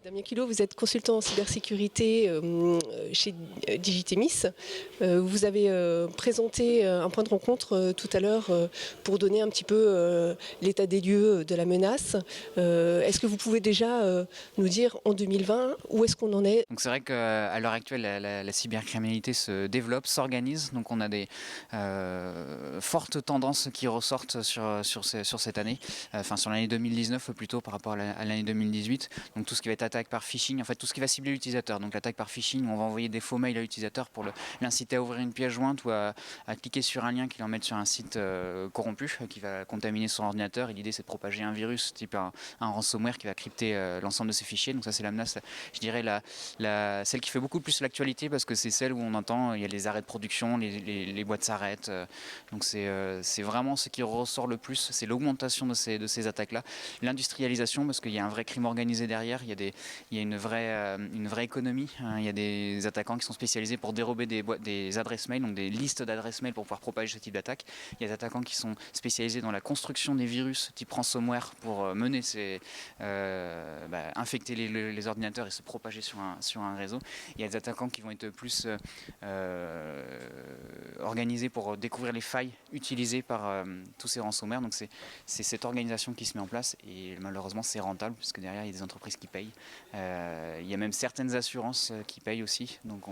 Damien Culot, vous êtes consultant en cybersécurité chez Digitemis. Vous avez présenté un point de rencontre tout à l'heure pour donner un petit peu l'état des lieux de la menace. Est-ce que vous pouvez déjà nous dire en 2020 où est-ce qu'on en est? Donc c'est vrai qu'à l'heure actuelle, la cybercriminalité se développe, s'organise. Donc on a des fortes tendances qui ressortent sur cette année, enfin sur l'année 2019 plutôt par rapport à l'année 2018. Donc tout ce qui va être attaque par phishing, en fait tout ce qui va cibler l'utilisateur. Donc l'attaque par phishing, on va envoyer des faux mails à l'utilisateur pour l'inciter à ouvrir une pièce jointe ou à cliquer sur un lien qui l'emmène sur un site corrompu qui va contaminer son ordinateur. Et l'idée c'est de propager un virus type un ransomware qui va crypter l'ensemble de ses fichiers. Donc ça c'est la menace, je dirais celle qui fait beaucoup plus l'actualité parce que c'est celle où on entend il y a les arrêts de production, les boîtes s'arrêtent. Donc c'est vraiment ce qui ressort le plus, c'est l'augmentation de ces attaques-là. L'industrialisation parce qu'il y a un vrai crime organisé derrière, il y a une vraie économie. Il y a des attaquants qui sont spécialisés pour dérober des adresses mail, donc des listes d'adresses mail pour pouvoir propager ce type d'attaque. Il y a des attaquants qui sont spécialisés dans la construction des virus type ransomware pour mener infecter les ordinateurs et se propager sur un réseau. Il y a des attaquants qui vont être plus organisés pour découvrir les failles utilisées par tous ces ransomware. Donc c'est cette organisation qui se met en place et malheureusement c'est rentable puisque derrière il y a des entreprises qui payent. Il y a même certaines assurances qui payent aussi. Donc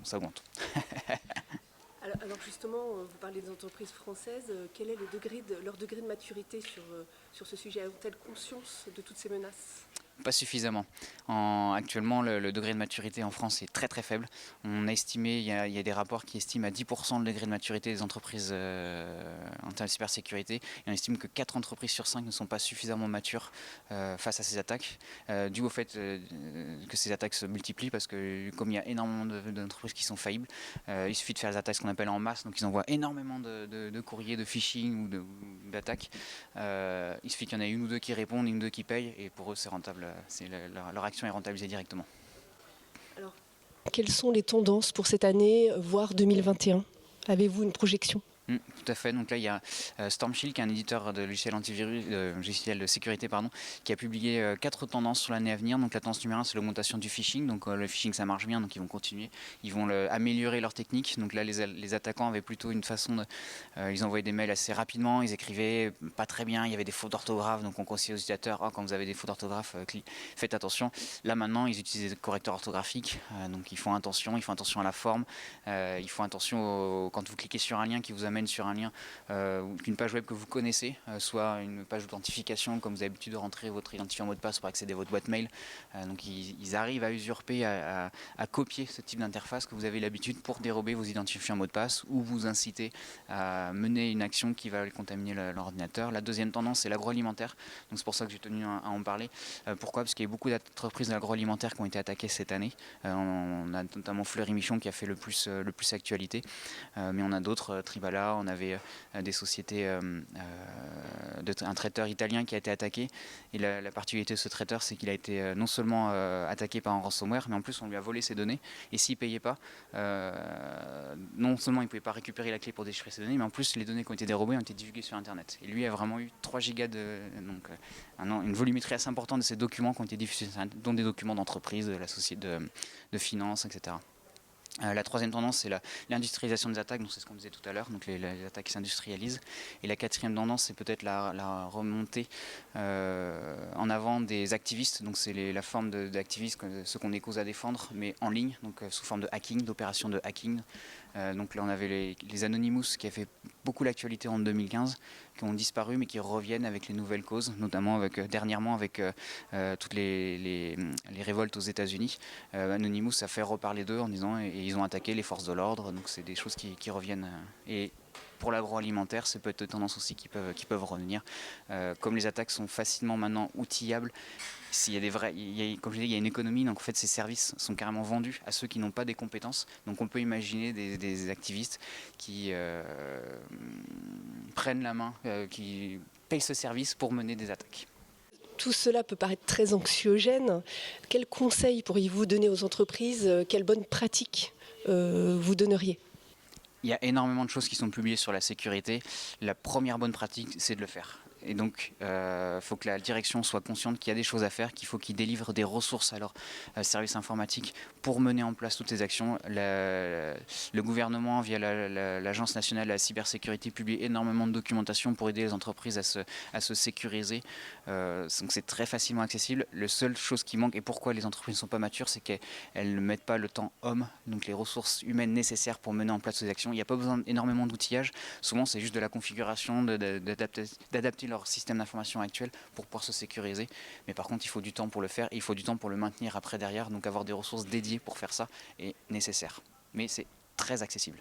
ça augmente. Alors justement, vous parlez des entreprises françaises. Quel est leur degré de maturité sur ce sujet? Ont-elles conscience de toutes ces menaces? Pas suffisamment. Actuellement, le degré de maturité en France est très très faible. On a estimé, il y a des rapports qui estiment à 10% le degré de maturité des entreprises en termes de cybersécurité. Et on estime que 4 entreprises sur 5 ne sont pas suffisamment matures face à ces attaques, dû au fait que ces attaques se multiplient parce que comme il y a énormément d'entreprises qui sont faillibles, il suffit de faire des attaques ce qu'on appelle en masse. Donc ils envoient énormément de courriers, de phishing ou d'attaques. Il suffit qu'il y en ait une ou deux qui répondent, une ou deux qui payent et pour eux c'est rentable. Leur action est rentabilisée directement. Alors, quelles sont les tendances pour cette année, voire 2021? Avez-vous une projection? Tout à fait. Donc là, il y a Storm Shield, qui est un éditeur de logiciels antivirus, logiciels de sécurité, qui a publié 4 tendances sur l'année à venir. Donc la tendance numéro 1, c'est l'augmentation du phishing. Donc le phishing, ça marche bien, donc ils vont continuer. Ils vont améliorer leur technique. Donc là, les attaquants avaient plutôt une façon de... ils envoyaient des mails assez rapidement, ils écrivaient pas très bien, il y avait des fautes d'orthographe. Donc on conseille aux utilisateurs, quand vous avez des fautes d'orthographe, faites attention. Là maintenant, ils utilisent des correcteurs orthographiques. Donc ils font attention à la forme. Ils font attention quand vous cliquez sur un lien qui vous amène sur un lien ou une page web que vous connaissez, soit une page d'authentification comme vous avez l'habitude de rentrer votre identifiant mot de passe pour accéder à votre boîte mail. Donc ils arrivent à usurper, à copier ce type d'interface que vous avez l'habitude pour dérober vos identifiants mot de passe ou vous inciter à mener une action qui va contaminer l'ordinateur. La deuxième tendance, c'est l'agroalimentaire. Donc c'est pour ça que j'ai tenu à en parler. Pourquoi? Parce qu'il y a beaucoup d'entreprises de l'agroalimentaire qui ont été attaquées cette année. On a notamment Fleury Michon qui a fait le plus actualité, mais on a d'autres, Tribala. On avait des sociétés, un traiteur italien qui a été attaqué. Et la particularité de ce traiteur, c'est qu'il a été non seulement attaqué par un ransomware, mais en plus on lui a volé ses données. Et s'il ne payait pas, non seulement il ne pouvait pas récupérer la clé pour déchiffrer ses données, mais en plus les données qui ont été dérobées ont été divulguées sur Internet. Et lui a vraiment eu 3 gigas une volumétrie assez importante de ces documents qui ont été diffusés sur Internet, dont des documents d'entreprise, de la société de finance, etc. La troisième tendance, c'est l'industrialisation des attaques, donc c'est ce qu'on disait tout à l'heure, donc les attaques qui s'industrialisent. Et la quatrième tendance, c'est peut-être la remontée en avant des activistes, donc c'est la forme d'activisme, ce qu'on est cause à défendre, mais en ligne, donc sous forme de hacking, d'opérations de hacking. Donc là on avait les Anonymous qui a fait beaucoup l'actualité en 2015, qui ont disparu mais qui reviennent avec les nouvelles causes, notamment dernièrement avec toutes les révoltes aux États-Unis. Anonymous a fait reparler d'eux en disant et ils ont attaqué les forces de l'ordre, donc c'est des choses qui reviennent. Et pour l'agroalimentaire, c'est peut-être des tendances aussi qui peuvent revenir. Comme les attaques sont facilement maintenant outillables, comme je disais, il y a une économie, donc en fait ces services sont carrément vendus à ceux qui n'ont pas des compétences. Donc on peut imaginer des activistes qui prennent la main, qui payent ce service pour mener des attaques. Tout cela peut paraître très anxiogène. Quels conseils pourriez-vous donner aux entreprises? Quelles bonnes pratiques vous donneriez? Il y a énormément de choses qui sont publiées sur la sécurité. La première bonne pratique, c'est de le faire. Et donc, il faut que la direction soit consciente qu'il y a des choses à faire, qu'il faut qu'ils délivrent des ressources à leurs services informatiques pour mener en place toutes ces actions. Le gouvernement, via l'Agence nationale de la cybersécurité, publie énormément de documentation pour aider les entreprises à se sécuriser. Donc c'est très facilement accessible. La seule chose qui manque, et pourquoi les entreprises ne sont pas matures, c'est qu'elles ne mettent pas le temps homme, donc les ressources humaines nécessaires pour mener en place ces actions. Il n'y a pas besoin d'énormément d'outillage. Souvent, c'est juste de la configuration, d'adapter leur système d'information actuel pour pouvoir se sécuriser. Mais par contre, il faut du temps pour le faire et il faut du temps pour le maintenir après derrière. Donc avoir des ressources dédiées pour faire ça est nécessaire. Mais c'est très accessible.